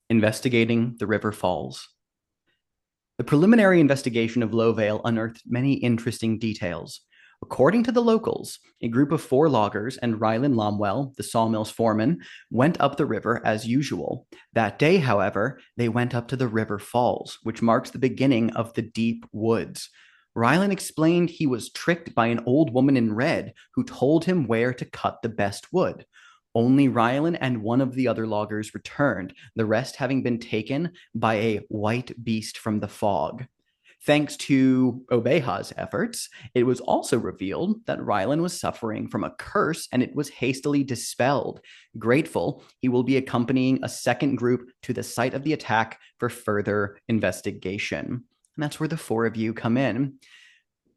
Investigating the river falls. The preliminary investigation of Lowvale unearthed many interesting details. According to the locals, a group of four loggers and Rillan Lomwell, the sawmill's foreman, went up the river as usual. That day, however, they went up to the river falls, which marks the beginning of the deep woods. Rylan explained he was tricked by an old woman in red who told him where to cut the best wood. Only Rylan and one of the other loggers returned, the rest having been taken by a white beast from the fog. Thanks to Obeha's efforts, it was also revealed that Rylan was suffering from a curse and it was hastily dispelled. Grateful, he will be accompanying a second group to the site of the attack for further investigation. And that's where the four of you come in.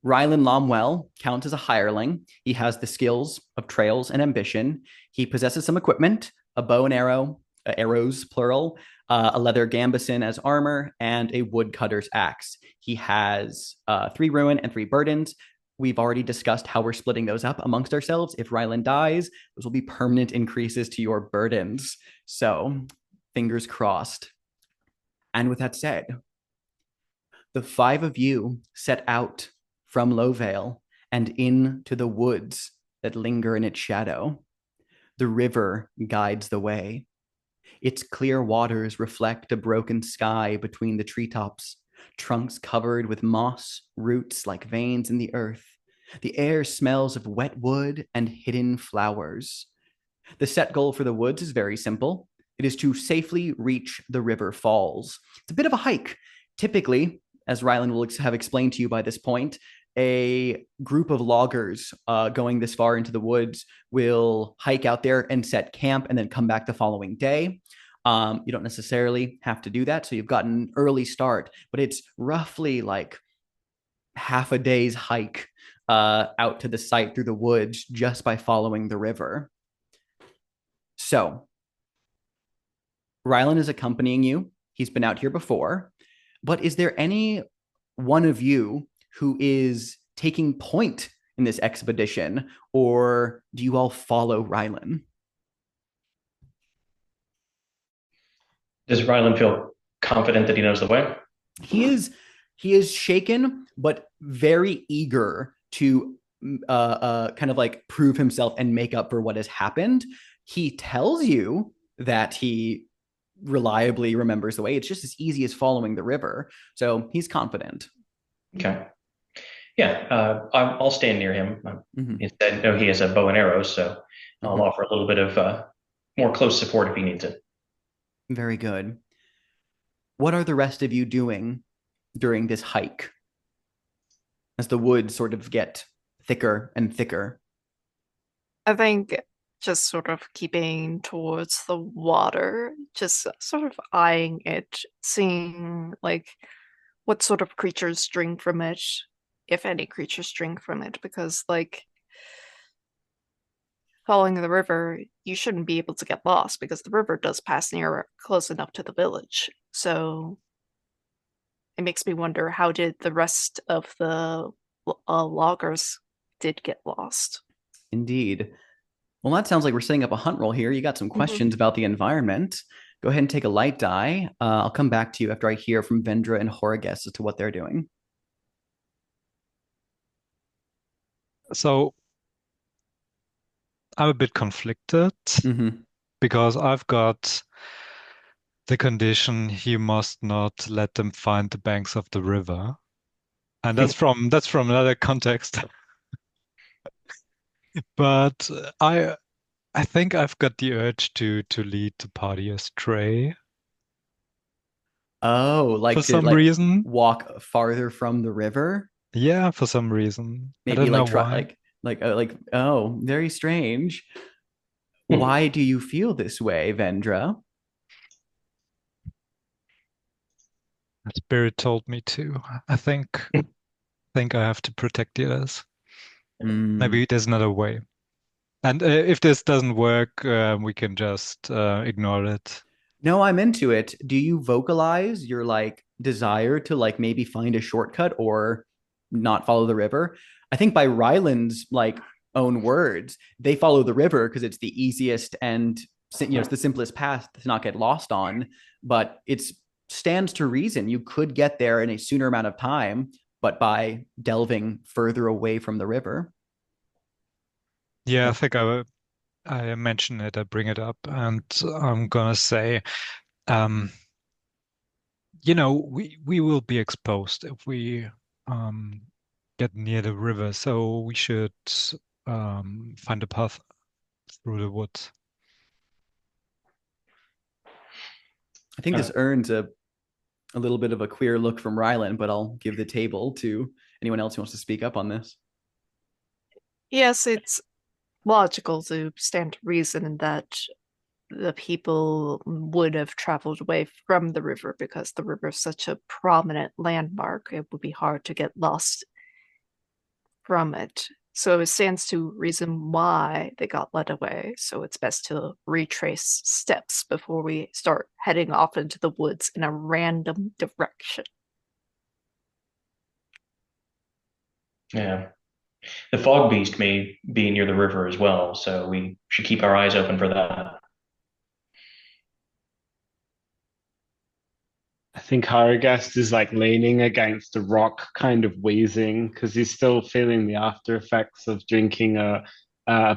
Rillan Lomwell counts as a hireling. He has the skills of trails and ambition. He possesses some equipment, a bow and arrow, arrows, plural, a leather gambeson as armor, and a woodcutter's axe. He has 3 ruin and 3 burdens. We've already discussed how we're splitting those up amongst ourselves. If Rylan dies, those will be permanent increases to your burdens. So, fingers crossed. And with that said, the 5 of you set out from Lowvale and into the woods that linger in its shadow. The river guides the way. Its clear waters reflect a broken sky between the treetops, trunks covered with moss, roots like veins in the earth. The air smells of wet wood and hidden flowers. The set goal for the woods is very simple. It is to safely reach the river falls. It's a bit of a hike. Typically, as Rylan will have explained to you by this point, a group of loggers going this far into the woods will hike out there and set camp and then come back the following day. You don't necessarily have to do that. So you've got an early start, but it's roughly like half a day's hike out to the site through the woods just by following the river. So Rylan is accompanying you. He's been out here before. But is there any one of you who is taking point in this expedition, or do you all follow Rylan? Does Rylan feel confident that he knows the way? He is shaken, but very eager to kind of like prove himself and make up for what has happened. He tells you that he reliably remembers the way. It's just as easy as following the river. So he's confident. Okay. Yeah, I'll stand near him. Mm-hmm. Instead, no, he has a bow and arrow, so I'll Mm-hmm. offer a little bit of more close support if he needs it. Very good. What are the rest of you doing during this hike as the woods sort of get thicker and thicker? I think just sort of keeping towards the water, just sort of eyeing it, seeing like what sort of creatures drink from it, if any creatures drink from it, because like following the river, you shouldn't be able to get lost because the river does pass near close enough to the village. So it makes me wonder how did the rest of the loggers did get lost. Indeed. Well, that sounds like we're setting up a hunt roll here. You got some Mhm. questions about the environment. Go ahead and take a light die. I'll come back to you after I hear from Vendra and Horagest as to what they're doing. So I'm a bit conflicted Mm-hmm. because I've got the condition you must not let them find the banks of the river. And that's from another context. But I think I've got the urge to lead the party astray Oh, for like to some like reason. walk farther from the river? Yeah, for some reason. I Maybe don't know like try why. like oh, very strange. Why do you feel this way, Vendra? The spirit told me to. I think I have to protect the others. Mm. Maybe there's another way. And if this doesn't work, we can just ignore it. No, I'm into it. Do you vocalize your like desire to like maybe find a shortcut or not follow the river? I think by Ryland's like own words, they follow the river because it's the easiest and it's the simplest path to not get lost on, but it stands to reason you could get there in a sooner amount of time, but by delving further away from the river. Yeah, I think I mention it, I bring it up, and I'm gonna say, um, we will be exposed if we um get near the river, so we should find a path through the woods. I think this earns a little bit of a queer look from Rylan, but I'll give the table to anyone else who wants to speak up on this. Yes, it's logical to stand to reason that the people would have traveled away from the river because the river is such a prominent landmark. It would be hard to get lost from it. So it stands to reason why they got led away. So it's best to retrace steps before we start heading off into the woods in a random direction. Yeah. The fog beast may be near the river as well, so we should keep our eyes open for that. I think Haragast is like leaning against a rock, kind of wheezing because he's still feeling the after effects of drinking a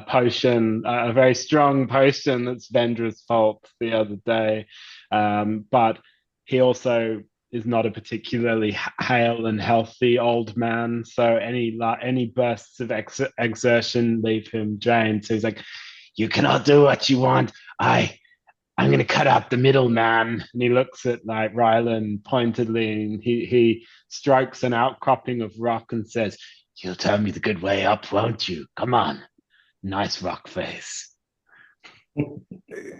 potion, a very strong potion that's Vendra's fault the other day. But he also is not a particularly hale and healthy old man, so any bursts of exertion leave him drained. So he's like, "You cannot do what you want. I'm going to cut out the middle, man." And he looks at like Rylan pointedly, and he strikes an outcropping of rock and says, "You'll tell me the good way up, won't you? Come on, nice rock face."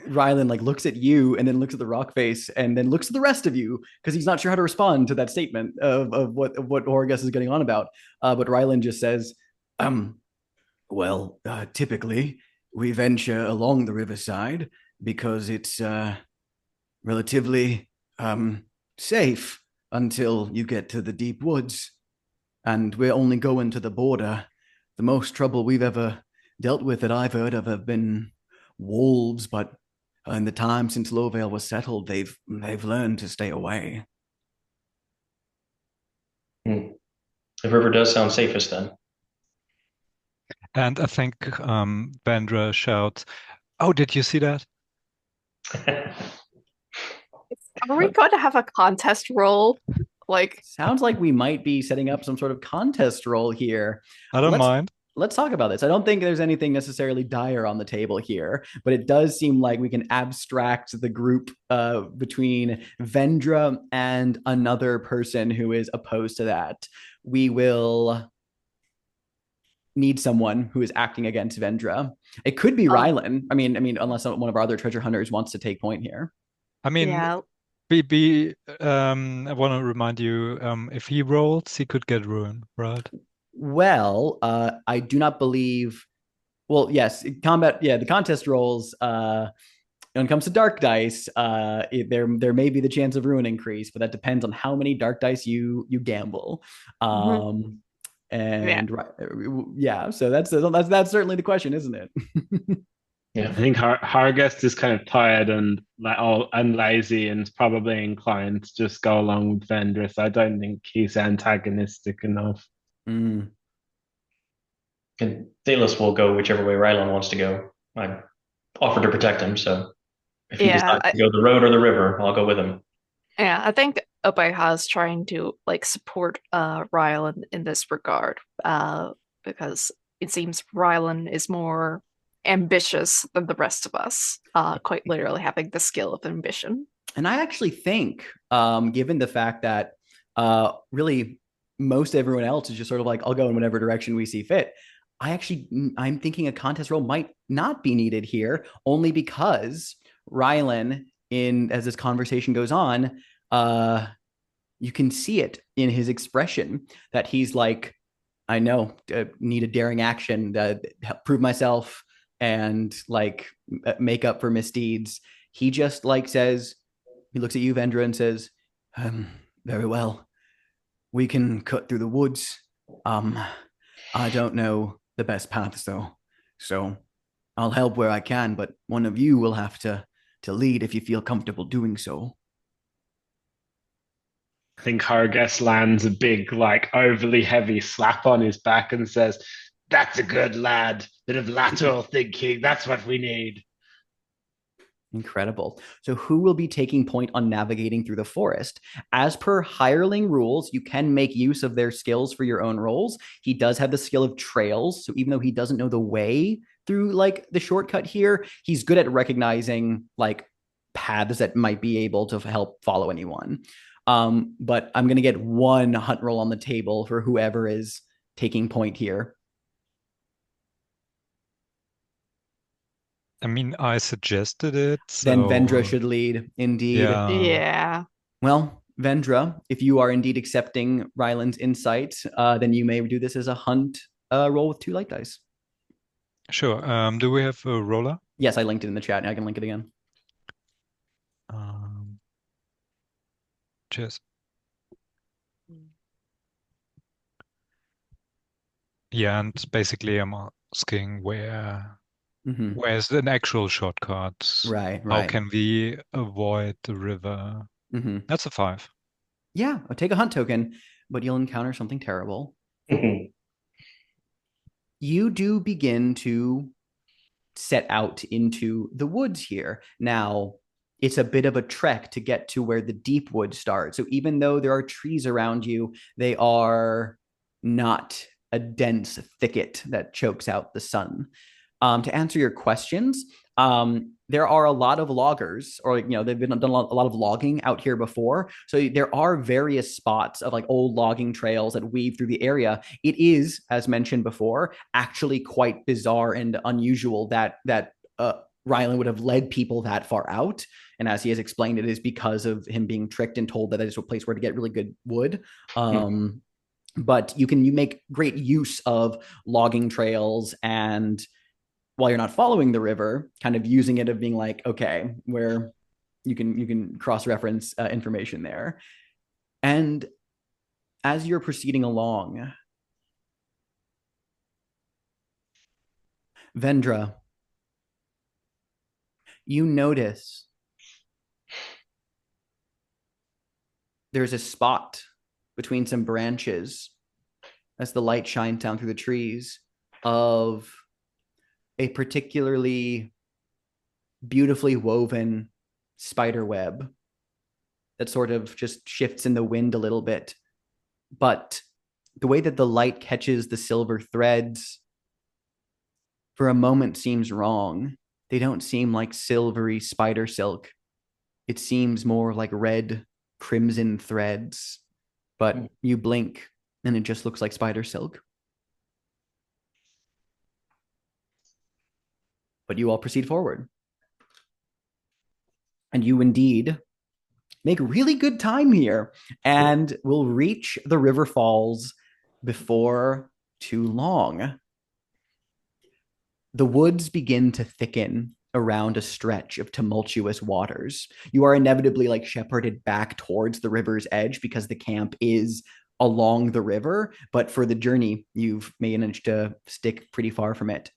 Rylan like looks at you and then looks at the rock face and then looks at the rest of you because he's not sure how to respond to that statement of what Horgus is getting on about. But Rylan just says, well, typically we venture along the riverside because it's relatively safe until you get to the deep woods. And we're only going to the border. The most trouble we've ever dealt with that I've heard of have been wolves, but in the time since Lowvale was settled, they've learned to stay away. The river does sound safest then. And I think Vendra shouts, "Oh, did you see that?" Are we going to have a contest roll? Like, sounds like we might be setting up some sort of contest role here. I don't mind. Let's talk about this. I don't think there's anything necessarily dire on the table here, but it does seem like we can abstract the group between Vendra and another person who is opposed to that. We will need someone who is acting against Vendra. It could be Rylan. I mean, unless one of our other treasure hunters wants to take point here. I mean, yeah, I want to remind you, if he rolls, he could get ruined, right? Well, I do not believe. Well, yes, combat. Yeah, the contest rolls. When it comes to dark dice, there may be the chance of ruin increase, but that depends on how many dark dice you gamble. And yeah, so that's certainly the question, isn't it? Yeah, I think Hargest is kind of tired and lazy and probably inclined to just go along with Vendris. I don't think he's antagonistic enough. Mm. And Thalos will go whichever way Rylan wants to go. I offered to protect him, so if he decides to go the road or the river, I'll go with him. Yeah, I think Opeha is trying to like support Rylan in this regard, because it seems Rylan is more ambitious than the rest of us, quite literally having the skill of ambition. And I actually think, given the fact that really most everyone else is just sort of like, I'll go in whatever direction we see fit. I'm thinking a contest role might not be needed here, only because Rylan, as this conversation goes on, you can see it in his expression that he's like, I know, need a daring action to prove myself and like make up for misdeeds. He just like says, he looks at you, Vendra, and says, very well. We can cut through the woods. I don't know the best paths though. So I'll help where I can, but one of you will have to lead if you feel comfortable doing so. I think Hargest lands a big, like, overly heavy slap on his back and says, "That's a good lad. Bit of lateral thinking. That's what we need." Incredible. So, who will be taking point on navigating through the forest? As per hireling rules, you can make use of their skills for your own roles. He does have the skill of trails. So, even though he doesn't know the way through like the shortcut here, he's good at recognizing like paths that might be able to help follow anyone. But I'm going to get one hunt roll on the table for whoever is taking point here. I mean, I suggested it, Then so Vendra should lead. Indeed. Yeah. Well, Vendra, if you are indeed accepting Ryland's insight, then you may do this as a hunt roll with 2 light dice. Sure. Do we have a roller? Yes, I linked it in the chat. I can link it again. Cheers. Yeah, and basically I'm asking where's an actual shortcut? Right. How can we avoid the river? That's a 5. Yeah, I'll take a hunt token, but you'll encounter something terrible. You do begin to set out into the woods here. Now, it's a bit of a trek to get to where the deep woods start. So even though there are trees around you, they are not a dense thicket that chokes out the sun. To answer your questions, there are a lot of loggers, or they've done a lot of logging out here before. So there are various spots of like old logging trails that weave through the area. It is, as mentioned before, actually quite bizarre and unusual that Rylan would have led people that far out. And as he has explained, it is because of him being tricked and told that it is a place where to get really good wood. But you make great use of logging trails, and while you're not following the river, kind of using it of being like, okay, where you can cross-reference information there. And as you're proceeding along, Vendra, you notice there's a spot between some branches as the light shines down through the trees of a particularly beautifully woven spider web that sort of just shifts in the wind a little bit. But the way that the light catches the silver threads for a moment seems wrong. They don't seem like silvery spider silk. It seems more like red crimson threads. But you blink and it just looks like spider silk. But you all proceed forward. And you indeed make really good time here and will reach the river falls before too long. The woods begin to thicken around a stretch of tumultuous waters. You are inevitably like shepherded back towards the river's edge because the camp is along the river, but for the journey, you've managed to stick pretty far from it.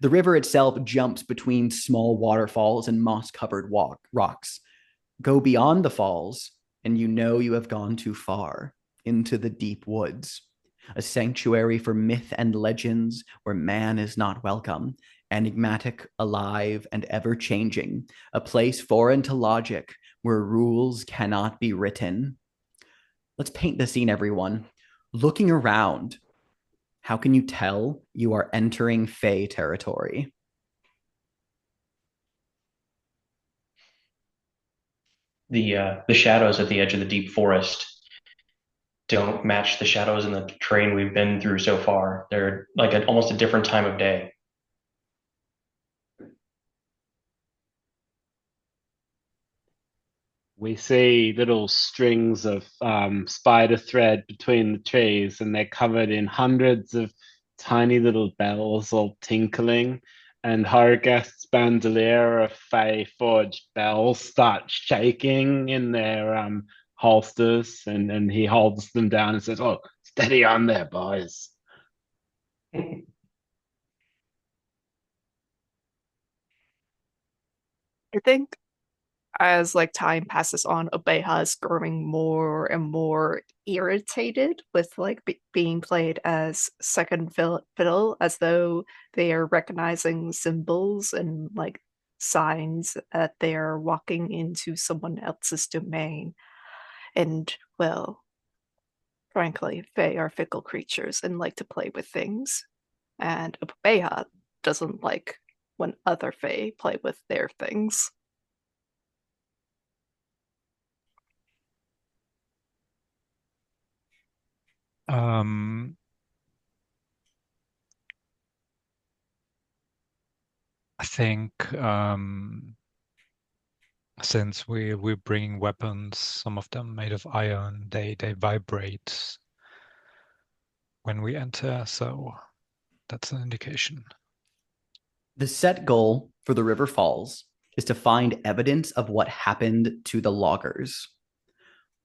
The river itself jumps between small waterfalls and moss-covered rocks. Go beyond the falls, and you know you have gone too far into the deep woods, a sanctuary for myth and legends where man is not welcome, enigmatic, alive, and ever-changing, a place foreign to logic where rules cannot be written. Let's paint the scene, everyone. Looking around, how can you tell you are entering Fey territory? The shadows at the edge of the deep forest don't match the shadows in the terrain we've been through so far. They're like almost a different time of day. We see little strings of spider thread between the trees, and they're covered in hundreds of tiny little bells all tinkling. And Hargest's bandolier of Fey forged bells start shaking in their holsters, and he holds them down and says, "Oh, steady on there, boys." I think as like time passes on, Obeha is growing more and more irritated with like being played as second fiddle, as though they are recognizing symbols and like signs that they are walking into someone else's domain. And well, frankly, Fae are fickle creatures and like to play with things. And Obeha doesn't like when other Fae play with their things. Um, I think since we're bringing weapons, some of them made of iron, they vibrate when we enter, so that's an indication. The set goal for the River Falls is to find evidence of what happened to the loggers.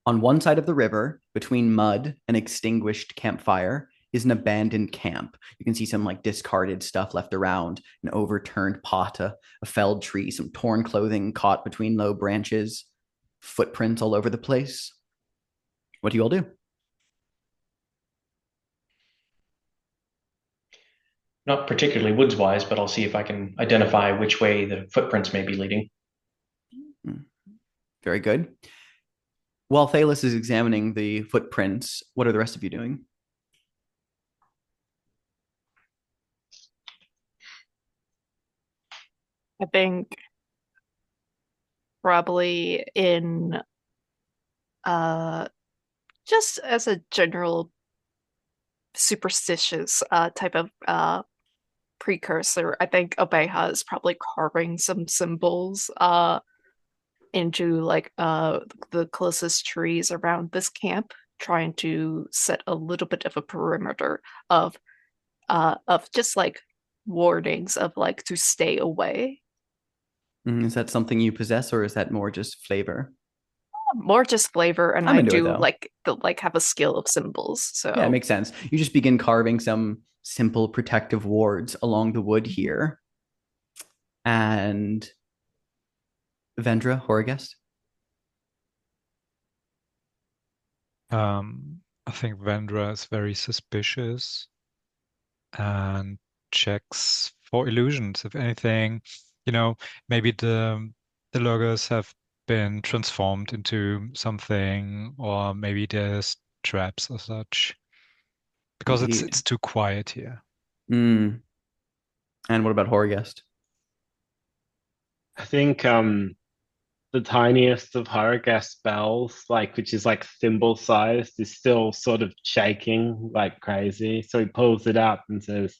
On one side of the river, between mud and extinguished campfire, is an abandoned camp. You can see some like discarded stuff left around, an overturned pot, a felled tree, some torn clothing caught between low branches, footprints all over the place. What do you all do? Not particularly woods wise, but I'll see if I can identify which way the footprints may be leading. Very good. While Thalos is examining the footprints, what are the rest of you doing? I think probably in just as a general superstitious type of precursor, I think Obeha is probably carving some symbols into like the closest trees around this camp, trying to set a little bit of a perimeter of just like warnings of like to stay away. Is that something you possess, or is that more just flavor? More just flavor, and I'm I into it do though. like have a skill of symbols. Yeah, it So makes sense. You just begin carving some simple protective wards along the wood here. And Vendra, Horagest? I think Vendra is very suspicious and checks for illusions. If anything, maybe the loggers have been transformed into something, or maybe there's traps or such. Because it's Indeed. it's too quiet here. And what about Horagest? I think the tiniest of Haragast spells, like which is like thimble sized, is still sort of shaking like crazy. So he pulls it up and says,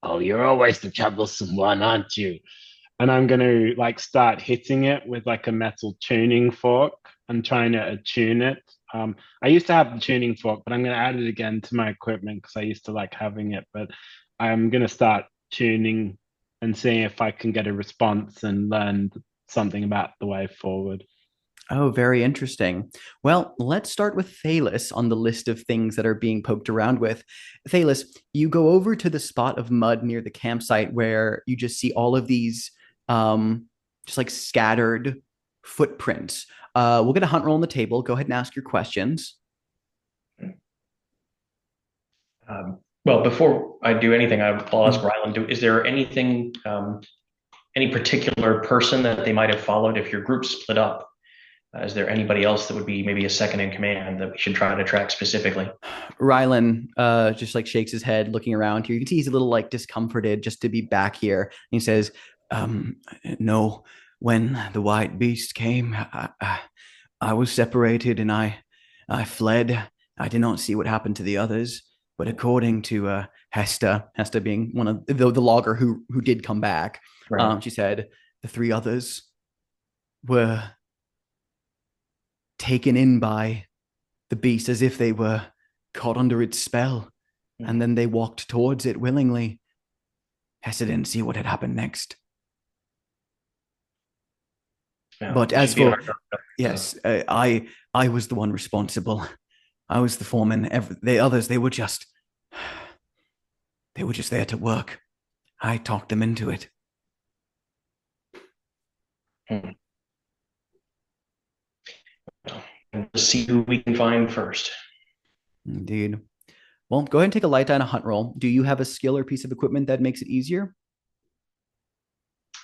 "Oh, you're always the troublesome one, aren't you?" And I'm gonna like start hitting it with like a metal tuning fork and trying to attune it. I used to have the tuning fork, but I'm gonna add it again to my equipment because I used to like having it. But I'm gonna start tuning and seeing if I can get a response and learn something about the way forward. Oh, very interesting. Well, let's start with Thalos on the list of things that are being poked around with. Thalos, you go over to the spot of mud near the campsite where you just see all of these just like scattered footprints. We'll get a hunt roll on the table. Go ahead and ask your questions. Well, before I do anything, I'll ask Mhm. Rylan, is there anything, any particular person that they might have followed if your group split up? Is there anybody else that would be maybe a second in command that we should try to track specifically? Rylan just like shakes his head looking around here. You can see he's a little like discomforted just to be back here. And he says, no, when the white beast came, I was separated and I fled. I did not see what happened to the others. But according to Hester being one of the logger who did come back, Right. she said the three others were taken in by the beast as if they were caught under its spell, and then they walked towards it willingly. Hester didn't see what had happened next. Yeah, But it as should be for hard. yes, I was the one responsible. I was the foreman. The others, they were just there to work. I talked them into it. Hmm. Let's see who we can find first. Indeed. Well, go ahead and take a light die on a hunt roll. Do you have a skill or piece of equipment that makes it easier?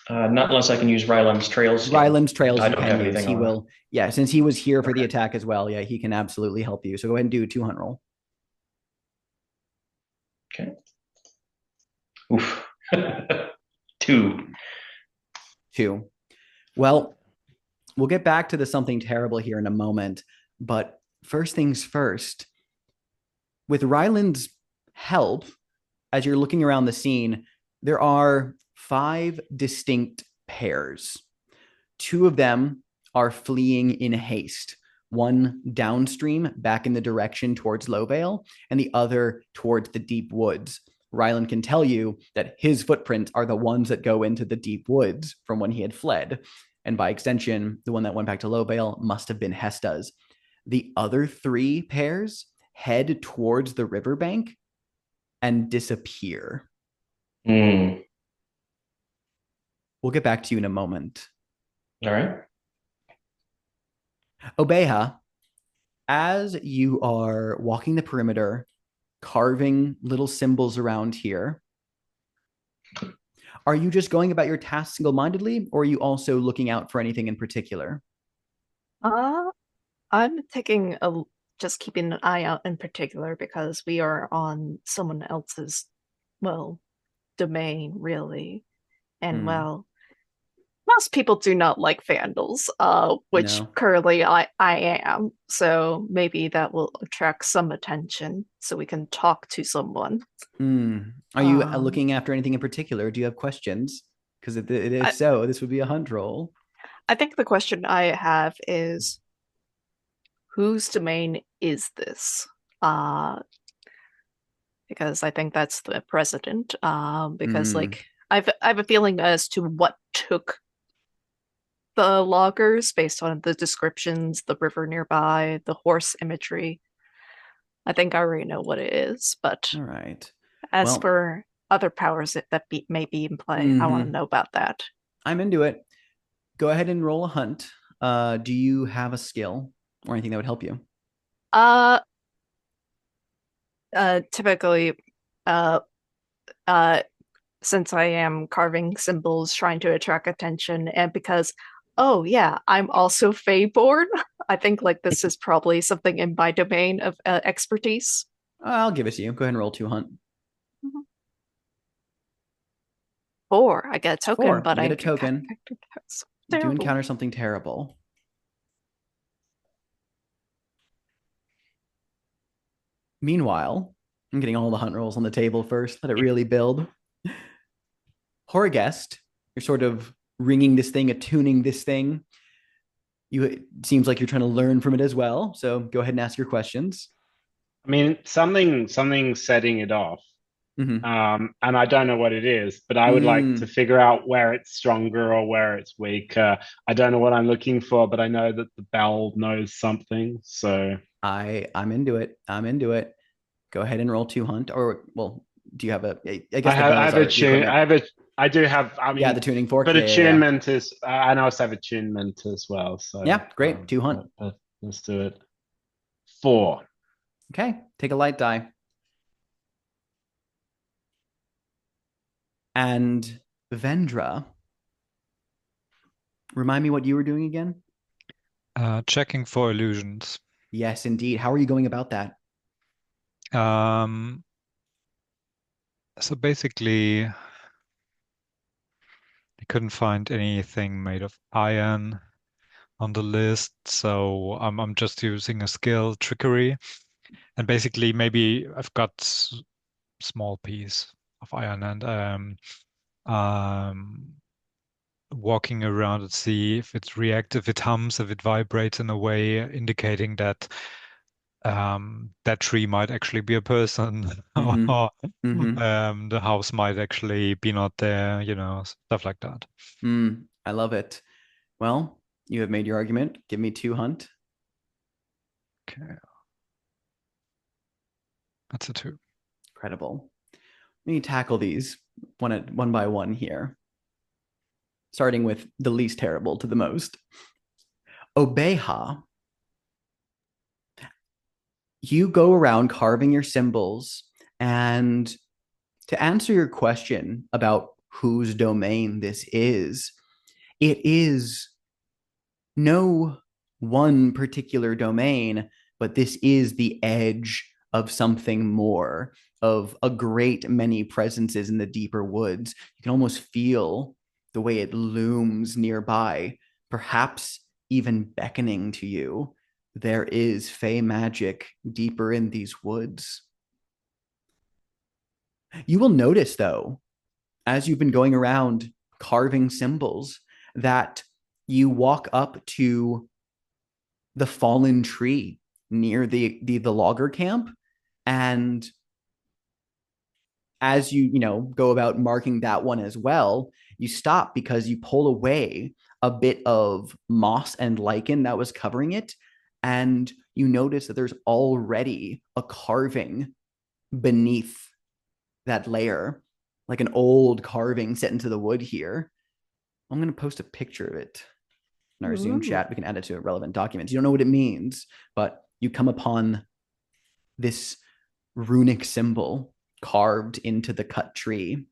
Not unless I can use Ryland's trails skill. Ryland's trails I you don't can have use. anything He on that. will, yeah, since he was here for the Okay. attack as well, yeah, he can absolutely help you. So go ahead and do a 2 hunt roll. Okay. Oof. 2. 2. Well, we'll get back to the something terrible here in a moment, but first things first, with Ryland's help, as you're looking around the scene, there are 5 distinct pairs. 2 of them are fleeing in haste, one downstream back in the direction towards Lowvale, and the other towards the deep woods. Ryland can tell you that his footprints are the ones that go into the deep woods from when he had fled. And by extension, the one that went back to Lowvale must have been Hesta's. The other 3 pairs head towards the riverbank and disappear. Mm. We'll get back to you in a moment. All right. Obeha, as you are walking the perimeter, carving little symbols around here, are you just going about your task single-mindedly, or are you also looking out for anything in particular? I'm just keeping an eye out in particular because we are on someone else's, well, domain, really. And well, most people do not like vandals, which No. currently I am. So maybe that will attract some attention so we can talk to someone. Are you looking after anything in particular? Do you have questions? Because if so, this would be a hunt roll. I think the question I have is, whose domain is this? Because I think that's the president. Because like I have a feeling as to what took the loggers based on the descriptions, the river nearby, the horse imagery. I think I already know what it is, but All right. as for other powers that may be in play, I want to know about that. I'm into it. Go ahead and roll a hunt. Do you have a skill or anything that would help you? Typically, since I am carving symbols, trying to attract attention, and because, oh yeah, I'm also Feyborn, I think like this is probably something in my domain of expertise. I'll give it to you. Go ahead and roll 2 hunt. 4. I get a token, 4. but you I get a token. You do encounter something terrible. Meanwhile, I'm getting all the hunt rolls on the table first. Let it really build. Horrorguest, you're sort of ringing this thing, attuning this thing. It seems like you're trying to learn from it as well. So go ahead and ask your questions. I mean, something's setting it off. And I don't know what it is, but I would like to figure out where it's stronger or where it's weaker. I don't know what I'm looking for, but I know that the bell knows something. So I'm into it. I'm into it. Go ahead and roll 2 hunt. Or well, do you have a? I guess I have a tune. I do have. I mean, yeah, the tuning fork. But Yeah, attunement is. I also have attunement as well. So yeah, great. 2 hunt. Let's do it. 4. Okay, take a light die. And Vendra, remind me what you were doing again? Checking for illusions. Yes, indeed. How are you going about that? So basically, I couldn't find anything made of iron on the list, so I'm just using a skill, trickery, and basically maybe I've got small piece of iron and walking around and see if it's reactive, if it hums, if it vibrates in a way indicating that that tree might actually be a person or the house might actually be not there, stuff like that. I love it. Well, you have made your argument. Give me 2 hunt. Okay. That's a 2. Incredible. Let me tackle these one by one here. starting with the least terrible to the most. Obeha, you go around carving your symbols, and to answer your question about whose domain this is, it is no one particular domain, but this is the edge of something more, of a great many presences in the deeper woods. You can almost feel the way it looms nearby, perhaps even beckoning to you. There is fey magic deeper in these woods. You will notice, though, as you've been going around carving symbols, that you walk up to the fallen tree near the logger camp, and as you go about marking that one as well, you stop because you pull away a bit of moss and lichen that was covering it, and you notice that there's already a carving beneath that layer, like an old carving set into the wood here. I'm going to post a picture of it in our Zoom chat. We can add it to relevant documents. You don't know what it means, but you come upon this runic symbol carved into the cut tree.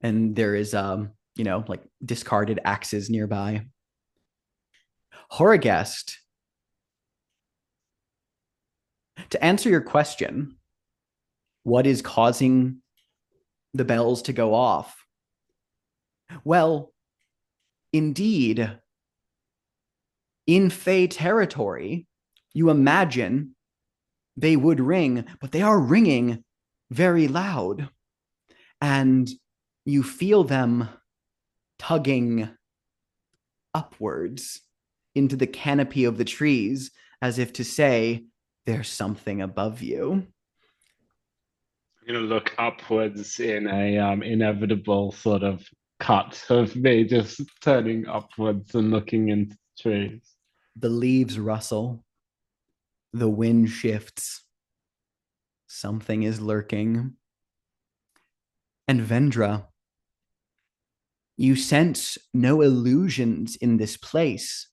And there is, like discarded axes nearby. Horagest, to answer your question, what is causing the bells to go off? Well, indeed, in Fey territory, you imagine they would ring, but they are ringing very loud. And you feel them tugging upwards into the canopy of the trees, as if to say, there's something above you. I'm going to look upwards in a inevitable sort of cut of me just turning upwards and looking into the trees. The leaves rustle. The wind shifts. Something is lurking. And Vendra, you sense no illusions in this place.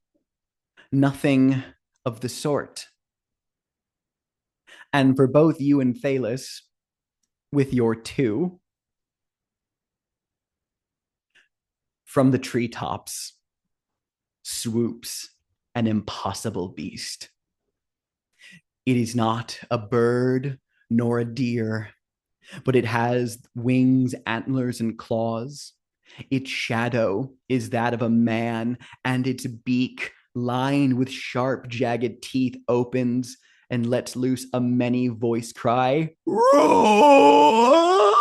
Nothing of the sort. And for both you and Thalis, with your two, from the treetops swoops an impossible beast. It is not a bird nor a deer, but it has wings, antlers, and claws. Its shadow is that of a man, and its beak, lined with sharp, jagged teeth, opens and lets loose a many-voiced cry. Roar!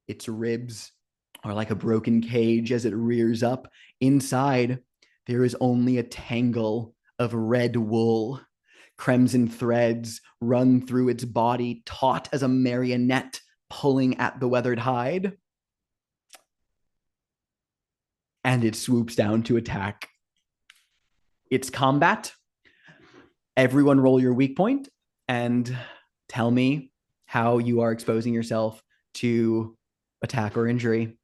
Its ribs are like a broken cage as it rears up. Inside, there is only a tangle of red wool. Crimson threads run through its body, taut as a marionette pulling at the weathered hide. And it swoops down to attack. It's combat. Everyone roll your weak point and tell me how you are exposing yourself to attack or injury.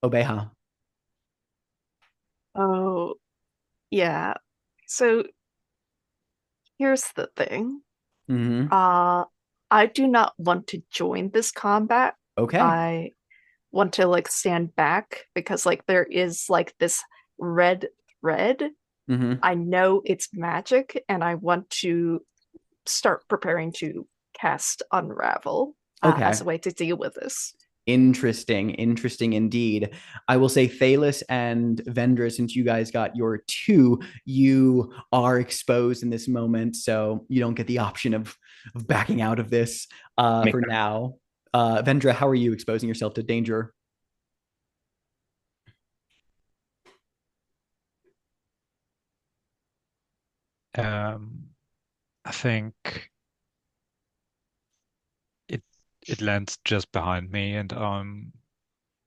Obeha. Oh, yeah. So here's the thing. Mm-hmm. I do not want to join this combat. Okay. I want to like stand back because like there is like this red thread. Mm-hmm. I know it's magic, and I want to start preparing to cast Unravel Okay. as a way to deal with this. Interesting indeed. I will say Thalis and Vendra, since you guys got your two, you are exposed in this moment, so you don't get the option of backing out of this for now. Vendra, how are you exposing yourself to danger? I think it lands just behind me, and I'm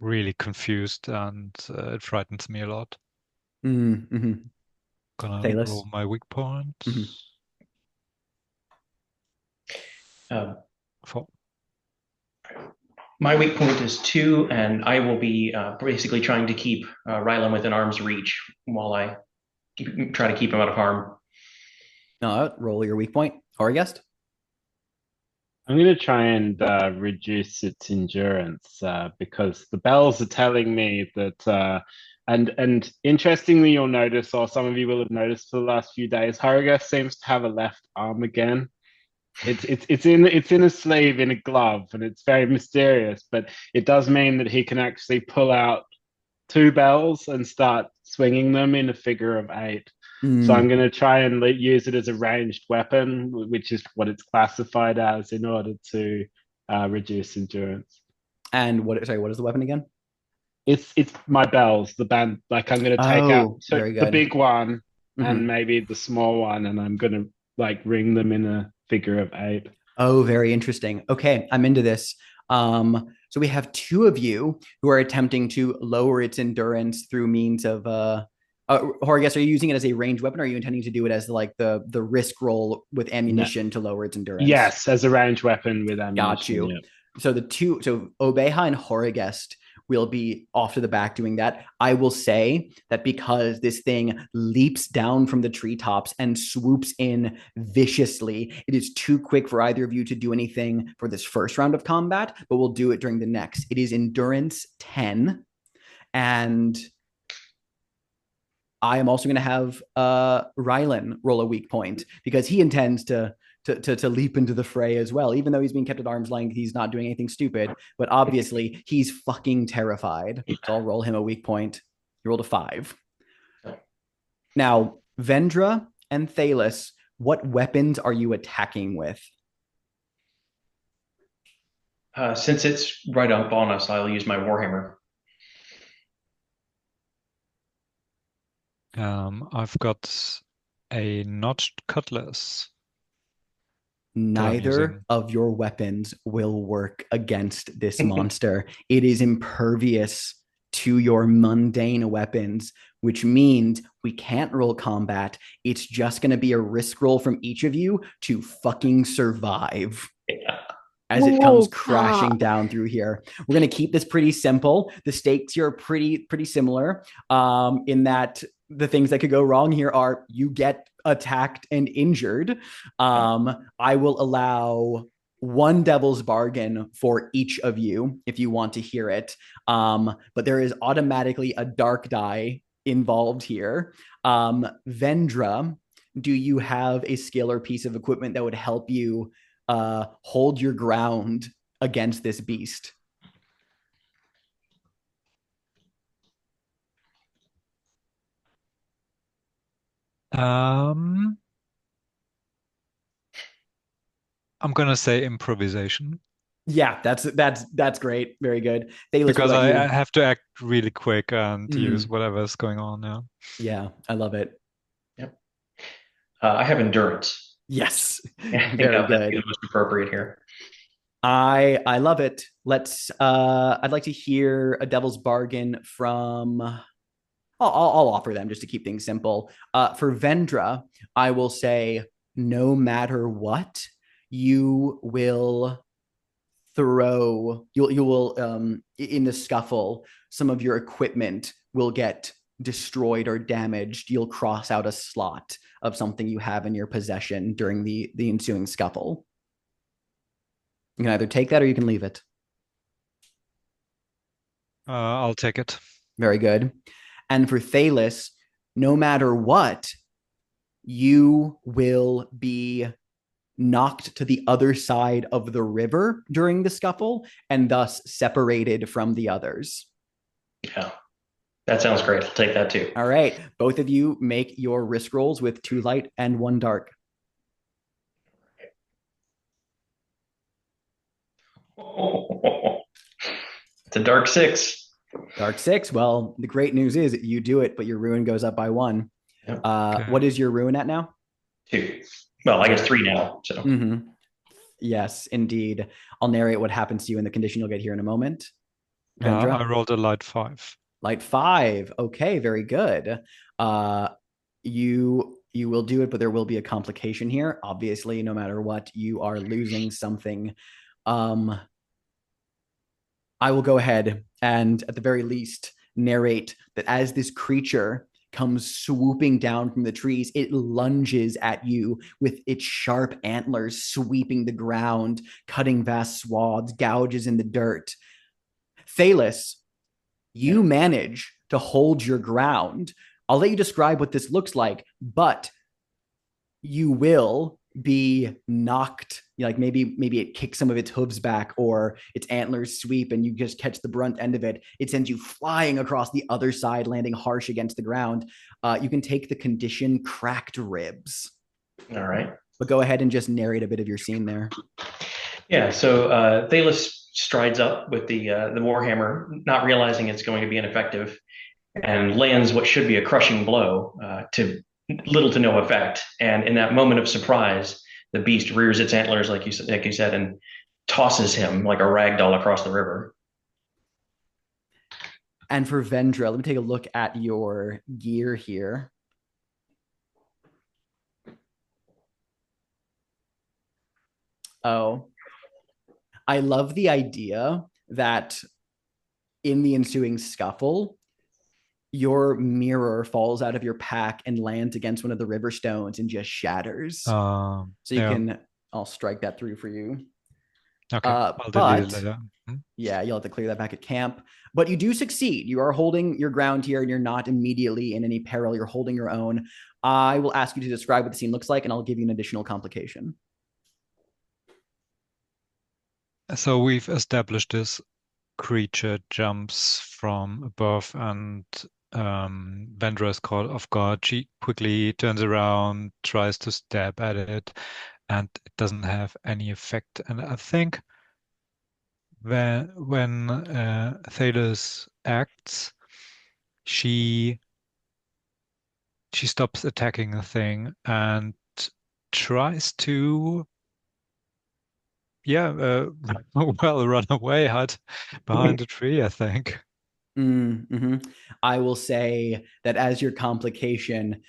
really confused, and it frightens me a lot. Mm-hmm. Gonna Thalis? roll my weak points. Mm-hmm. 4. My weak point is 2, and I will be basically trying to keep Rylan within arm's reach while I try to keep him out of harm. Roll your weak point. Horgest? I'm going to try and reduce its endurance because the bells are telling me that, and interestingly, you'll notice, or some of you will have noticed for the last few days, Harroga seems to have a left arm again. It's in a sleeve in a glove, and it's very mysterious. But it does mean that he can actually pull out 2 bells and start swinging them in a figure of 8. So I'm going to try and use it as a ranged weapon, which is what it's classified as, in order to reduce endurance. And what is the weapon again? It's my bells, the band. Like I'm going to take out very the good. big one and maybe the small one, and I'm going to like ring them in a figure of 8. Oh, very interesting. Okay, I'm into this. So we have 2 of you who are attempting to lower its endurance through means of Horgus, are you using it as a ranged weapon, or are you intending to do it as like the risk roll with ammunition to lower its endurance? Yes, as a ranged weapon with ammunition. Got you. Yeah. So Obeha and Horgest will be off to the back doing that. I will say that because this thing leaps down from the treetops and swoops in viciously, it is too quick for either of you to do anything for this first round of combat, but we'll do it during the next. It is endurance 10, and I am also going to have Rylan roll a weak point because he intends to leap into the fray as well. Even though he's being kept at arm's length, he's not doing anything stupid. But obviously, he's fucking terrified. So I'll roll him a weak point. He rolled a 5. Now, Vendra and Thalis, what weapons are you attacking with? Since it's right up on us, I'll use my Warhammer. I've got a notched cutlass. Neither of your weapons will work against this monster. It is impervious to your mundane weapons, which means we can't roll combat. It's just going to be a risk roll from each of you to fucking survive. Yeah. As it comes crashing down through here. We're going to keep this pretty simple. The stakes here are pretty similar in that the things that could go wrong here are you get attacked and injured. I will allow 1 devil's bargain for each of you if you want to hear it. But there is automatically a dark die involved here. Vendra, do you have a skill or piece of equipment that would help you hold your ground against this beast? I'm gonna say improvisation. Yeah, that's great. Very good. Because I have to act really quick and use whatever's going on now. Yeah, I love it. Yep. I have endurance. Yes. I think very that'd good. be the most appropriate here. I love it. Let's I'd like to hear a devil's bargain from I'll offer them just to keep things simple. For Vendra, I will say no matter what, you will in the scuffle, some of your equipment will get destroyed or damaged. You'll cross out a slot of something you have in your possession during the ensuing scuffle. You can either take that or you can leave it. I'll take it. Very good. And for Thalis, no matter what, you will be knocked to the other side of the river during the scuffle and thus separated from the others. Yeah, that sounds great. I'll take that too. All right. Both of you make your risk rolls with 2 light and 1 dark. It's a dark 6. Dark 6. Well, the great news is you do it, but your ruin goes up by 1. Yep. Okay. What is your ruin at now? 2. Well, I guess 3 now. So Yes, indeed. I'll narrate what happens to you in the condition you'll get here in a moment. I rolled a light 5. Light 5. Okay, very good. You will do it, but there will be a complication here. Obviously, no matter what, you are losing something I will go ahead and, at the very least, narrate that as this creature comes swooping down from the trees, it lunges at you with its sharp antlers sweeping the ground, cutting vast swaths, gouges in the dirt. Thalos, you manage to hold your ground. I'll let you describe what this looks like, but you will be knocked, like maybe it kicks some of its hooves back or its antlers sweep and you just catch the brunt end of it. It sends you flying across the other side, landing harsh against the ground. You can take the condition cracked ribs. All right. But go ahead and just narrate a bit of your scene there. Yeah, so Thalos strides up with the warhammer, not realizing it's going to be ineffective, and lands what should be a crushing blow to little to no effect. And in that moment of surprise, the beast rears its antlers, like you said, and tosses him like a rag doll across the river. And for Vendra, let me take a look at your gear here. Oh, I love the idea that in the ensuing scuffle, your mirror falls out of your pack and lands against one of the river stones and just shatters. So you can, I'll strike that through for you. Okay, I'll delete it later. Yeah, you'll have to clear that back at camp. But you do succeed. You are holding your ground here and you're not immediately in any peril. You're holding your own. I will ask you to describe what the scene looks like and I'll give you an additional complication. So we've established this creature jumps from above and Vendra is caught off guard. She quickly turns around, tries to stab at it, and it doesn't have any effect. And I think when Thalos acts, she stops attacking the thing and tries to run away, hide behind a tree, I think. Mm-hmm. I will say that as your complication,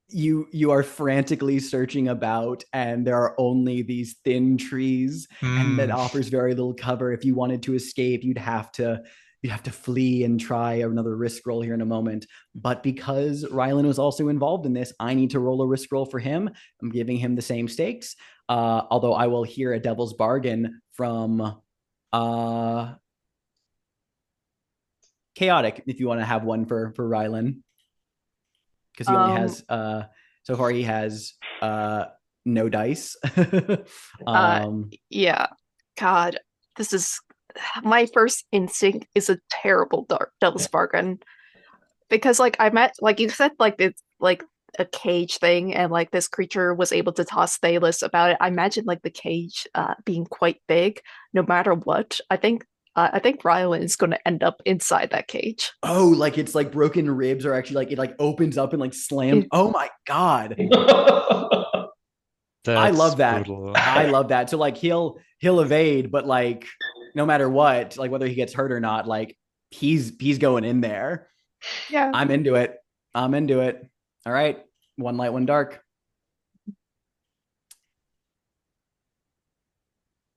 you are frantically searching about and there are only these thin trees and that offers very little cover. If you wanted to escape, you'd have to flee and try another risk roll here in a moment. But because Rillan was also involved in this, I need to roll a risk roll for him. I'm giving him the same stakes. Although I will hear a devil's bargain from Chaotic if you want to have one for Rillan. Because he only has so far he has no dice. Yeah. God, this is my first instinct is a terrible devil's bargain. Because like I met like you said like it's like a cage thing and like this creature was able to toss Thalos about it. I imagine like the cage being quite big no matter what. I think Rillan is going to end up inside that cage. Oh, like it's like broken ribs or actually like it like opens up and like slams. Oh my God. I love that. Brutal. I love that. So like he'll evade, but like no matter what, like whether he gets hurt or not, like he's going in there. Yeah. I'm into it. All right. One light, one dark.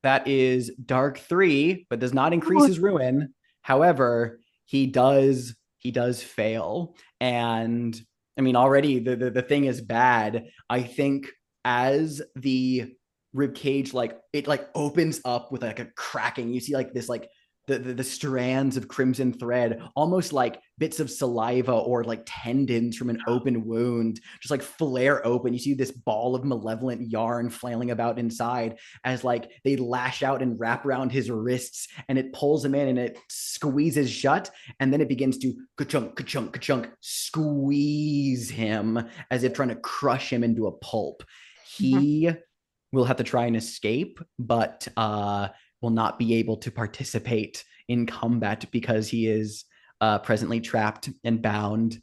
That is dark 3, but does not increase his ruin. However, he does fail. And I mean, already the thing is bad. I think as the rib cage, like it like opens up with like a cracking, you see like this like the strands of crimson thread, almost like bits of saliva or like tendons from an open wound, just like flare open. You see this ball of malevolent yarn flailing about inside as like they lash out and wrap around his wrists and it pulls him in and it squeezes shut. And then it begins to ka-chunk, ka-chunk, ka-chunk, squeeze him as if trying to crush him into a pulp. He will have to try and escape, but will not be able to participate in combat because he is presently trapped and bound.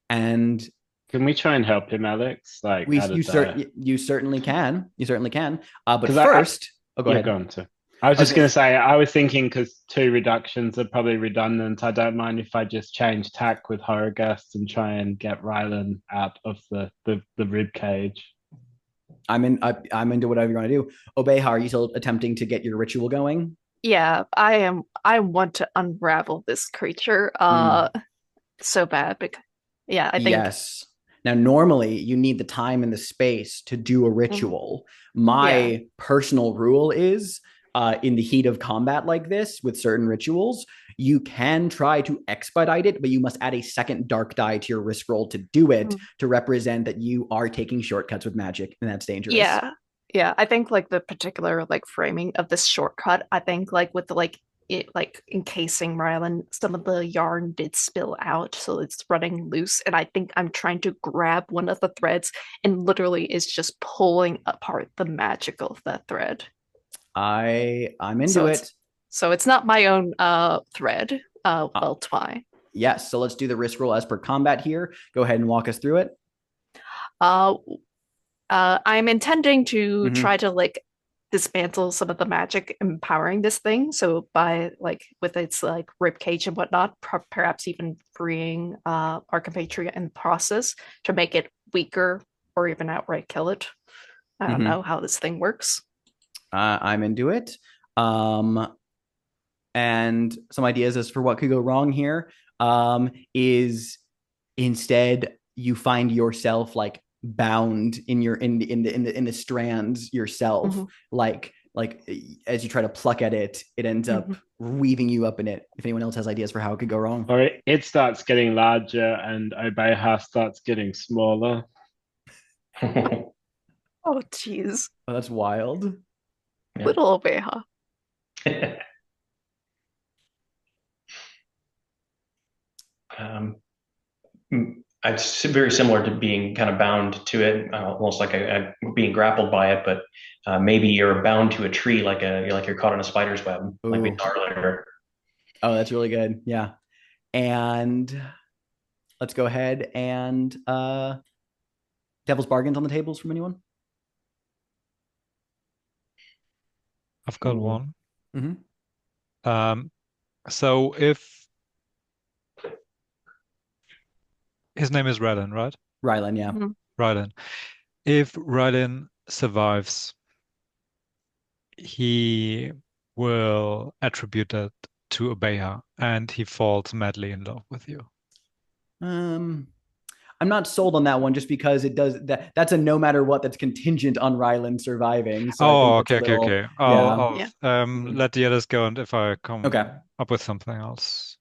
And can we try and help him, Alex? Like you certainly can. But first, go ahead. Go on, sir. I was just going to say, I was thinking because 2 reductions are probably redundant. I don't mind if I just change tack with Horrorgast and try and get Rillan out of the rib cage. I'm into whatever you want to do. Obey, how are you still attempting to get your ritual going? Yeah, I want to unravel this creature so bad because yeah, I think Yes. Now, normally you need the time and the space to do a mhm, ritual. yeah. My personal rule is in the heat of combat like this with certain rituals, you can try to expedite it, but you must add a second dark die to your risk roll to do it Mm. to represent that you are taking shortcuts with magic, and that's dangerous. Yeah. Yeah, I think like the particular like framing of this shortcut, I think like with the like it like encasing Rylan, some of the yarn did spill out, so it's running loose. And I think I'm trying to grab one of the threads and literally is just pulling apart the magic of that thread. I'm into So it. it's not my own thread, Uh, well twine. yes, so let's do the risk roll as per combat here. Go ahead and walk us through it. Uh I'm intending to Mm-hmm. try to like dismantle some of the magic empowering this thing. So by like with its like rib cage and whatnot, perhaps even freeing our compatriot in the process to make it weaker or even outright kill it. I don't Mm-hmm. know how this thing works. I'm into it. Um, and some ideas as for what could go wrong here is instead you find yourself like bound in your in the strands yourself, Mm-hmm. like as you try to pluck at it, it ends Mm-hmm. up weaving you up in it. If anyone else has ideas for how it could go wrong. Or it starts getting larger and Obeha starts getting smaller. Oh, jeez. Oh, that's wild. Yeah. Little Obeha. um, it's very similar to being kind of bound to it, almost like being grappled by it. But maybe you're bound to a tree, like you're caught in a spider's web, like we Ooh. saw earlier. Oh, that's really good. Yeah. And let's go ahead and devil's bargains on the tables from anyone. I've got Ooh. one. Mm-hmm. So if his name is Rillan, right? Rylan, yeah. Mhm. Rillan. If Rillan survives, he will attribute that to Obeya, and he falls madly in love with you. Um, I'm not sold on that one just because it does that's a no matter what that's contingent on Rylan surviving. So I think Oh, that's a okay, okay, little, okay. yeah. Yeah. Let the others go, and if I Okay. come up with something else,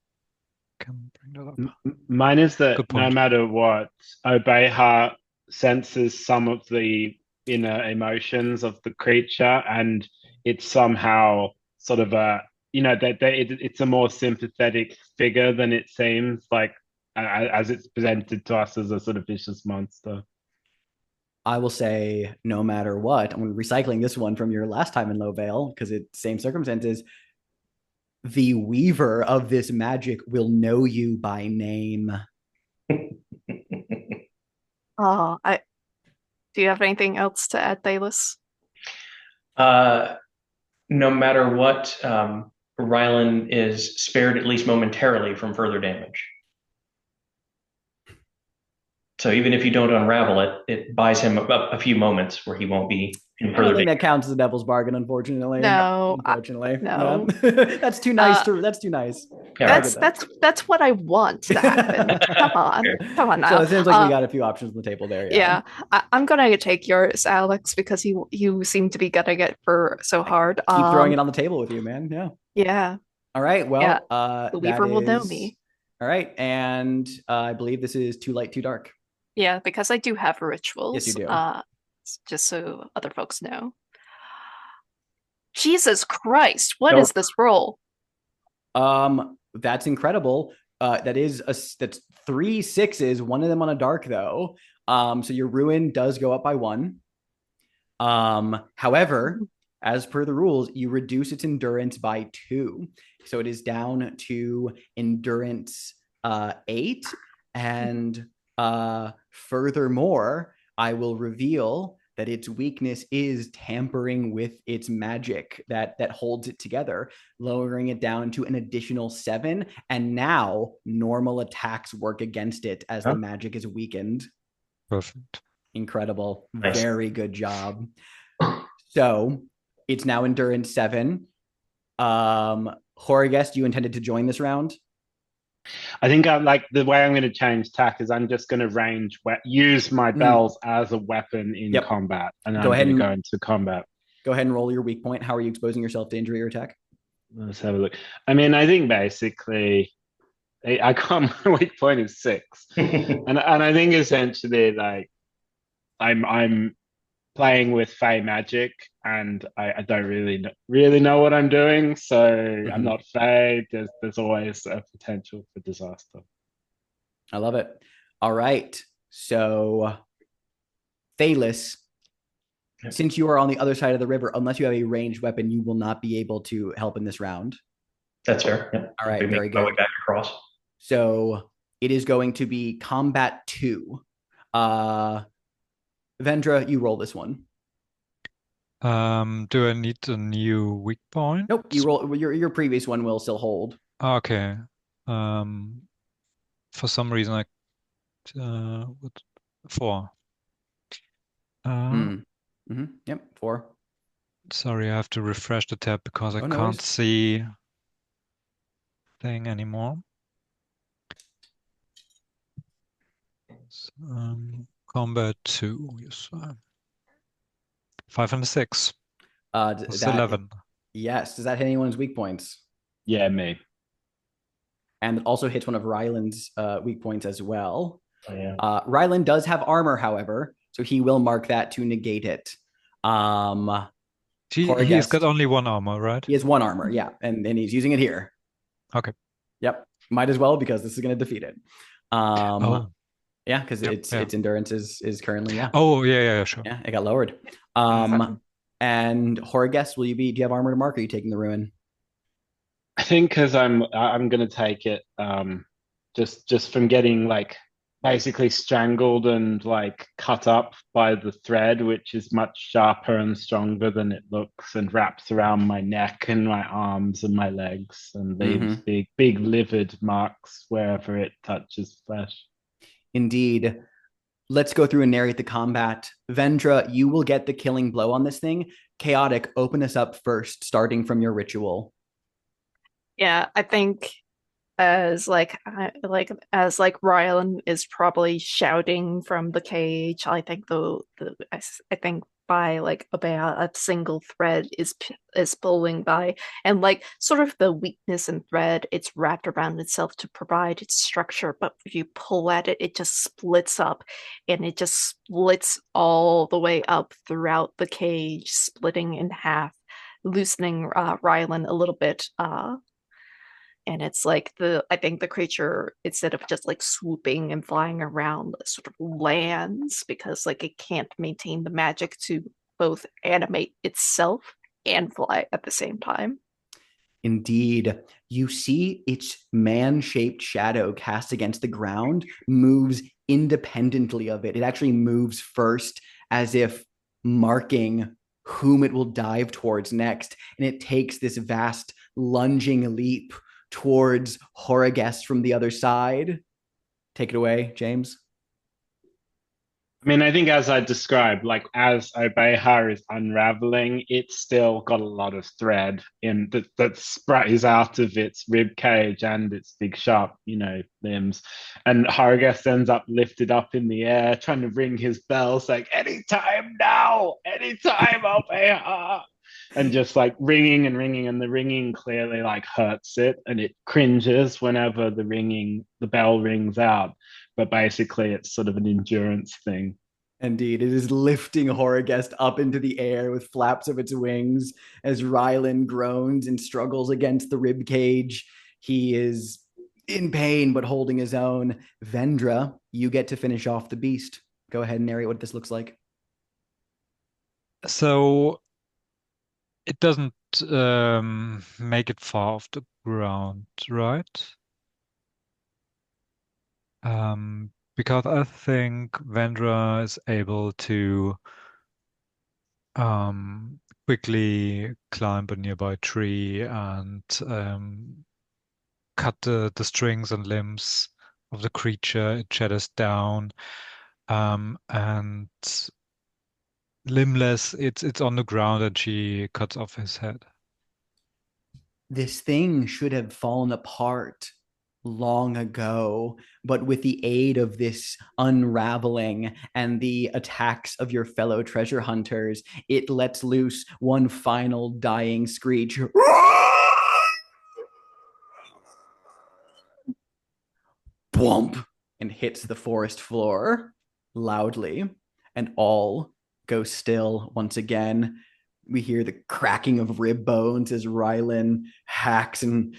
I can bring that up. Mine is that Good no point. matter what, Obeha senses some of the inner emotions of the creature, and it's somehow sort of a, it's a more sympathetic figure than it seems like as it's presented to us as a sort of vicious monster. I will say no matter what, I'm recycling this one from your last time in Lowvale because it's same circumstances. The weaver of this magic will know you by name. I do you have anything else to add, Thalos? uh, no matter what, Rylan is spared at least momentarily from further damage. So even if you don't unravel it, it buys him a few moments where he won't be in I don't further think danger. that counts as a devil's bargain, unfortunately. No, Unfortunately, yeah. no. That's too nice Uh, to. That's too nice. Yeah, I'll right. get that's what I want to happen. Come on, Okay. come on So now. it seems like we got a few options on the table there. Yeah. Yeah, I'm gonna take yours, Alex, because you seem to be getting it for so I hard. keep throwing it on the table with you, man. Yeah. Yeah, All right. yeah. Well, The that Weaver will know is me. all right. And I believe this is too light, too dark. Yeah, because I do have Yes, you rituals. do. Just so other folks know. Jesus Christ, what So is this roll? That's incredible. That's three sixes, one of them on a dark though. So your ruin does go up by one. However, as per the rules, you reduce its endurance by two. So it is down to endurance 8. And furthermore, I will reveal that its weakness is tampering with its magic that holds it together, lowering it down to an additional 7. And now normal attacks work against it as the magic is weakened. Perfect. Incredible. nice. Very good job. So it's now endurance 7. Horagest, you intended to join this round? I think I like the way I'm going to change tack is I'm just going to use my Mm, bells as a weapon in yep. combat, and Go I'm ahead going to go and into combat. go ahead and roll your weak point. How are you exposing yourself to injury or attack? Let's have a look. I mean, I think basically I got my weak point is 6, and I think essentially like I'm playing with Fey magic, and I don't really know what I'm doing. So I'm Mm-hmm. not Fey. There's always a potential for disaster. I love it. All right. So, Thalis, since you are on the other side of the river, unless you have a ranged weapon, you will not be able to help in this round. That's fair. Yeah. All I'll be right. Very making my way good. back across. So, it is going to be combat 2. Uh, Vendra, you roll this one. Do I need a new weak point? Nope. You roll your previous one will still hold. Okay. For some reason I what 4. Uh, Mm. Mm-hmm. Yep. 4. sorry, I have to refresh the tab because I Oh, no can't worries. see thing anymore. Combat 2, yes. 5 and a 6. That's That 11. yes. Does that hit anyone's weak points? Yeah, me. And it also hits one of Ryland's weak points as well. Oh, yeah. Ryland does have armor, however, so he will mark that to negate it. He's got Horagest, only 1 armor, right? he has 1 armor, yeah, and he's using it here. Okay. Yep, might as well because this is going to defeat it. Oh, Yeah, because yeah, its yeah. its endurance is currently Oh, yeah, sure. yeah, it got lowered. Mhm. And Horagest, do you have armor to mark? Or are you taking the ruin? I think because I'm gonna take it just from getting like basically strangled and like cut up by the thread, which is much sharper and stronger than it looks, and wraps around my neck and my arms and my legs and leaves Mm-hmm. big livid marks wherever it touches flesh. Indeed. Let's go through and narrate the combat. Vendra, you will get the killing blow on this thing. Chaotic, open us up first, starting from your ritual. Yeah, I think as like Rylan is probably shouting from the cage. I think I think by like about a single thread is pulling by, and like sort of the weakness in thread, it's wrapped around itself to provide its structure. But if you pull at it, it just splits up, and it just splits all the way up throughout the cage, splitting in half, loosening Rylan a little bit. And it's like I think the creature, instead of just like swooping and flying around, sort of lands because like it can't maintain the magic to both animate itself and fly at the same time. Indeed, you see its man shaped shadow cast against the ground moves independently of it. It actually moves first as if marking whom it will dive towards next. And it takes this vast lunging leap towards Horagest from the other side. Take it away, James. I mean, I think as I described, like as Obehar is unraveling, it's still got a lot of thread in that sprays out of its rib cage and its big sharp, limbs. And Hargest ends up lifted up in the air, trying to ring his bells like anytime now, anytime, Obehar. And just like ringing and ringing, and the ringing clearly like hurts it, and it cringes whenever the bell rings out, but basically it's sort of an endurance thing. Indeed, it is lifting Horagest up into the air with flaps of its wings as Rylan groans and struggles against the rib cage. He is in pain but holding his own. Vendra, you get to finish off the beast. Go ahead and narrate what this looks like. So it doesn't make it far off the ground, right? Because I think Vendra is able to quickly climb a nearby tree and cut the strings and limbs of the creature. It shatters down, and limbless, it's on the ground, and she cuts off his head. This thing should have fallen apart long ago, but with the aid of this unraveling and the attacks of your fellow treasure hunters, it lets loose one final dying screech. Bwomp, and hits the forest floor loudly, and all goes still once again. We hear the cracking of rib bones as Rylan hacks and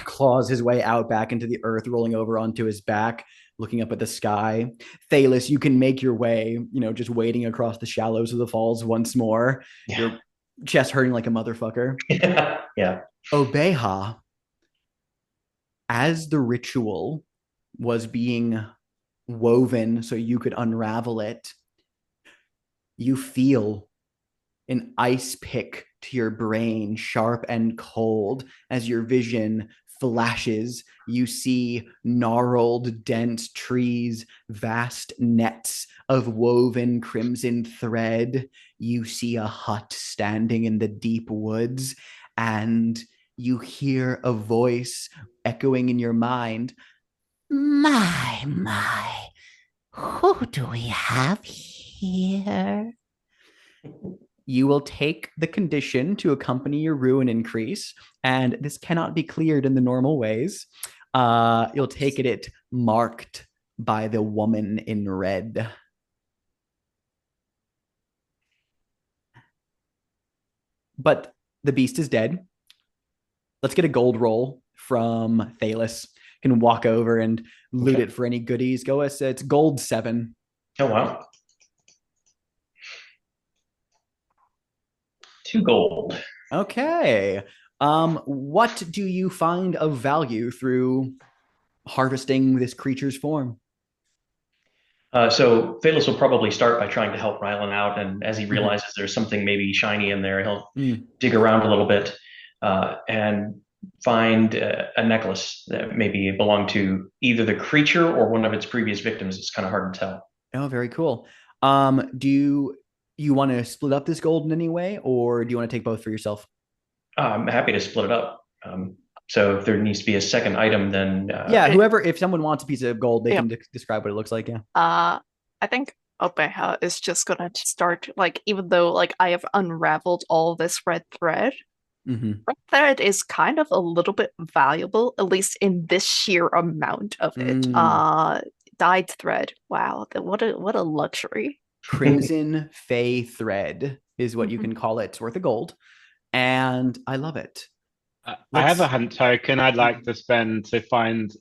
claws his way out back into the earth, rolling over onto his back, looking up at the sky. Thalos, you can make your way, just wading across the shallows of the falls once more. Yeah. Your chest hurting like a motherfucker. Yeah. Obeha, as the ritual was being woven so you could unravel it, you feel an ice pick to your brain, sharp and cold, as your vision flashes. You see gnarled, dense trees, vast nets of woven crimson thread. You see a hut standing in the deep woods, and you hear a voice echoing in your mind. My, who do we have here? You will take the condition to accompany your ruin increase, and this cannot be cleared in the normal ways. You'll take it marked by the woman in red. But the beast is dead. Let's get a gold roll from Thalos. Can walk over and loot it for any goodies. It's gold 7. Oh, wow. 2 gold. Okay. What do you find of value through harvesting this creature's form? So Phalos will probably start by trying to help Rylan out, and as he realizes there's something maybe shiny in there, he'll dig around a little bit and find a necklace that maybe belonged to either the creature or one of its previous victims. It's kind of hard to tell. Oh, very cool. Do you want to split up this gold in any way, or do you want to take both for yourself? I'm happy to split it up. So if there needs to be a second item, then if someone wants a piece of gold, they can describe what it looks like. Yeah. I think Obeha is just gonna start, even though I have unraveled all this red thread. Red thread is kind of a little bit valuable, at least in this sheer amount of it. Dyed thread. Wow, what a luxury. Crimson Fey thread is what you can call it. It's worth a gold, and I love it. I have a hunt token I'd like to spend to find.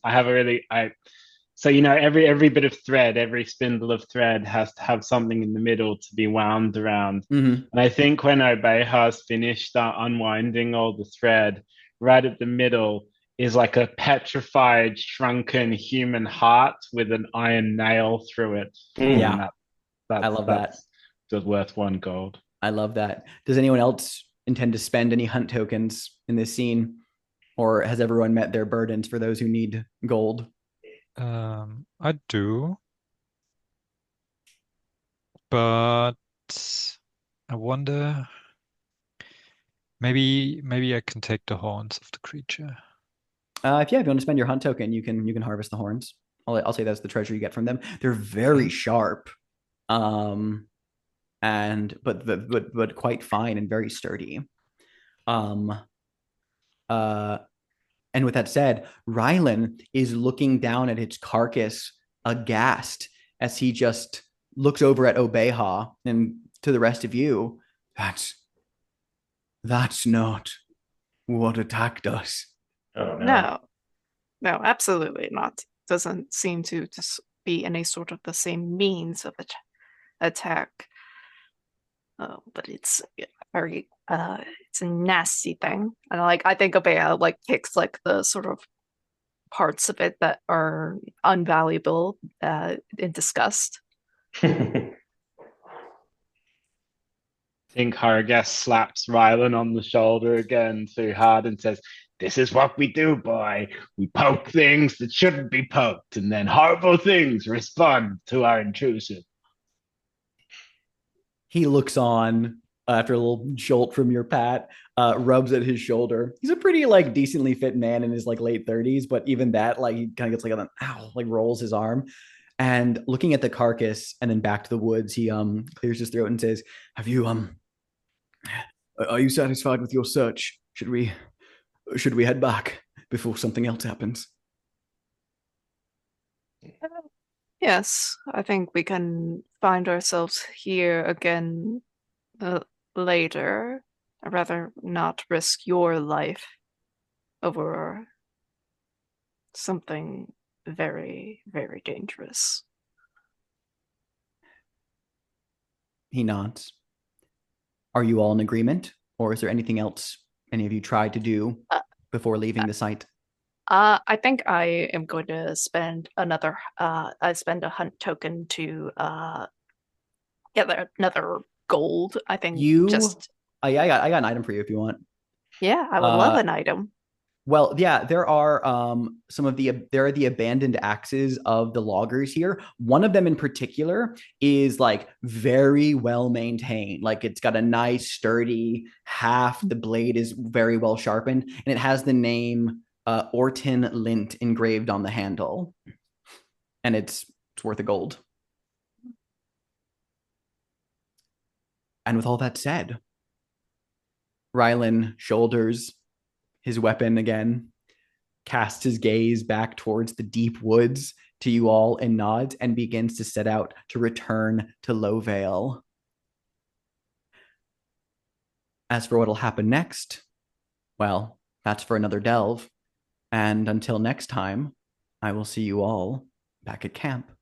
So every bit of thread, every spindle of thread has to have something in the middle to be wound around. And I think when Obeha's finished unwinding all the thread, right at the middle is like a petrified, shrunken human heart with an iron nail through it. Yeah, I love that. Just worth 1 gold. I love that. Does anyone else intend to spend any hunt tokens in this scene, or has everyone met their burdens for those who need gold? I do, but I wonder, maybe I can take the horns of the creature. If you want to spend your hunt token, you can harvest the horns. I'll say that's the treasure you get from them. They're very sharp, but quite fine and very sturdy. And with that said, Rylan is looking down at its carcass aghast as he just looks over at Obeha and to the rest of you. That's not what attacked us. Oh, no. No, absolutely not. Doesn't seem to just be any sort of the same means of attack. But it's very it's a nasty thing, and I think Obeha picks the sort of parts of it that are unvaluable in disgust. I think Hargas slaps Rylan on the shoulder again too hard and says, "This is what we do, boy. We poke things that shouldn't be poked, and then horrible things respond to our intrusion." He looks on after a little jolt from your pat, rubs at his shoulder. He's a pretty like decently fit man in his like late 30s, but even that, like he kind of gets like an ow, like rolls his arm. And looking at the carcass and then back to the woods, he clears his throat and says, "Have you are you satisfied with your search? Should we head back before something else happens?" Yes, I think we can find ourselves here again later. I'd rather not risk your life over something very, very dangerous. He nods. Are you all in agreement, or is there anything else any of you tried to do before leaving the site? I think I am going to spend I spend a hunt token to get another gold. I think I got an item for you if you want. Yeah, I would love an item. Well, yeah, there are there are the abandoned axes of the loggers here. One of them in particular is like very well maintained. Like it's got a nice sturdy haft. The blade is very well sharpened, and it has the name Orton Lint engraved on the handle. And it's worth a gold. And with all that said, Rillan shoulders his weapon again, casts his gaze back towards the deep woods to you all and nods and begins to set out to return to Lowvale. As for what'll happen next, well, that's for another delve. And until next time, I will see you all back at camp.